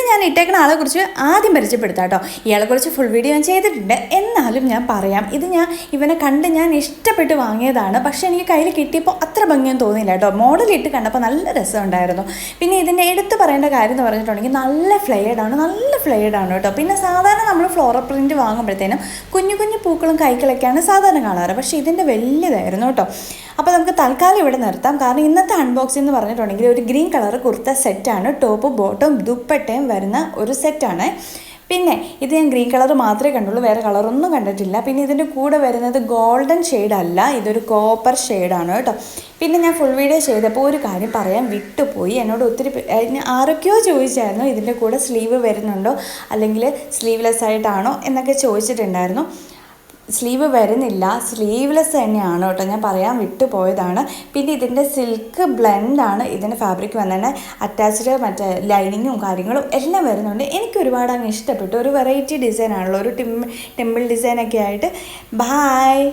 ഞാൻ ഇട്ടേക്കുന്ന ആളെക്കുറിച്ച് ആദ്യം പരിചയപ്പെടുത്താം കേട്ടോ. ഇയാളെക്കുറിച്ച് ഫുൾ വീഡിയോ ഞാൻ ചെയ്തിട്ടുണ്ട്, എന്നാലും ഞാൻ പറയാം. ഇത് ഇവനെ കണ്ട് ഞാൻ ഇഷ്ടപ്പെട്ട് വാങ്ങിയതാണ്. പക്ഷേ എനിക്ക് കയ്യിൽ കിട്ടിയപ്പോൾ അത്ര ഭംഗിയൊന്നും തോന്നിയില്ല കേട്ടോ. മോഡലിട്ട് കണ്ടപ്പോൾ നല്ല രസമുണ്ടായിരുന്നു. പിന്നെ ഇതിൻ്റെ എടുത്ത് പറയേണ്ട കാര്യം എന്ന് പറഞ്ഞിട്ടുണ്ടെങ്കിൽ നല്ല ഫ്ലെയർഡാണ് കേട്ടോ. പിന്നെ സാധാരണ നമ്മൾ ഫ്ലോറൽ പ്രിൻറ്റ് വാങ്ങുമ്പോഴത്തേനും കുഞ്ഞു കുഞ്ഞു പൂക്കളും കൈകളൊക്കെയാണ് സാധാരണ കാണാറ്. പക്ഷേ ഇതിൻ്റെ വലിയതായിരുന്നു കേട്ടോ. അപ്പോൾ നമുക്ക് തൽക്കാലം ഇവിടെ നിർത്താം. കാരണം ഇന്നത്തെ അൺബോക്സിംഗ് എന്ന് പറഞ്ഞിട്ടുണ്ടെങ്കിൽ ഒരു ഗ്രീൻ കളർ കുർത്ത സെറ്റാണ്. ടോപ്പ് ബോട്ടം ദുപ്പട്ടയും വരുന്ന ഒരു സെറ്റാണ്. പിന്നെ ഇത് ഞാൻ ഗ്രീൻ കളർ മാത്രമേ കണ്ടുള്ളൂ, വേറെ കളറൊന്നും കണ്ടിട്ടില്ല. പിന്നെ ഇതിൻ്റെ കൂടെ വരുന്നത് ഗോൾഡൻ ഷെയ്ഡല്ല, ഇതൊരു കോപ്പർ ഷെയ്ഡാണ് കേട്ടോ. പിന്നെ ഞാൻ ഫുൾ വീഡിയോ ചെയ്തപ്പോൾ ഒരു കാര്യം പറയാൻ വിട്ടുപോയി. എന്നോട് ഒത്തിരി ആരൊക്കെയോ ചോദിച്ചായിരുന്നു ഇതിൻ്റെ കൂടെ സ്ലീവ് വരുന്നുണ്ടോ അല്ലെങ്കിൽ സ്ലീവ്ലെസ് ആയിട്ടാണോ എന്നൊക്കെ ചോദിച്ചിട്ടുണ്ടായിരുന്നു. സ്ലീവ് വരുന്നില്ല, സ്ലീവ്ലെസ് തന്നെയാണ് കേട്ടോ. ഞാൻ പറയാൻ വിട്ടുപോയതാണ്. പിന്നെ ഇതിൻ്റെ സിൽക്ക് ബ്ലെൻഡാണ് ഇതിൻ്റെ ഫാബ്രിക് വന്നത്. അറ്റാച്ച്ഡ് മറ്റേ ലൈനിങ്ങും കാര്യങ്ങളും എല്ലാം വരുന്നുണ്ട്. എനിക്ക് ഒരുപാട് അങ്ങ് ഇഷ്ടപ്പെട്ടു. ഒരു വെറൈറ്റി ഡിസൈനാണല്ലോ, ഒരു ടെമ്പിൾ ഡിസൈനൊക്കെ ആയിട്ട്. ബായ്.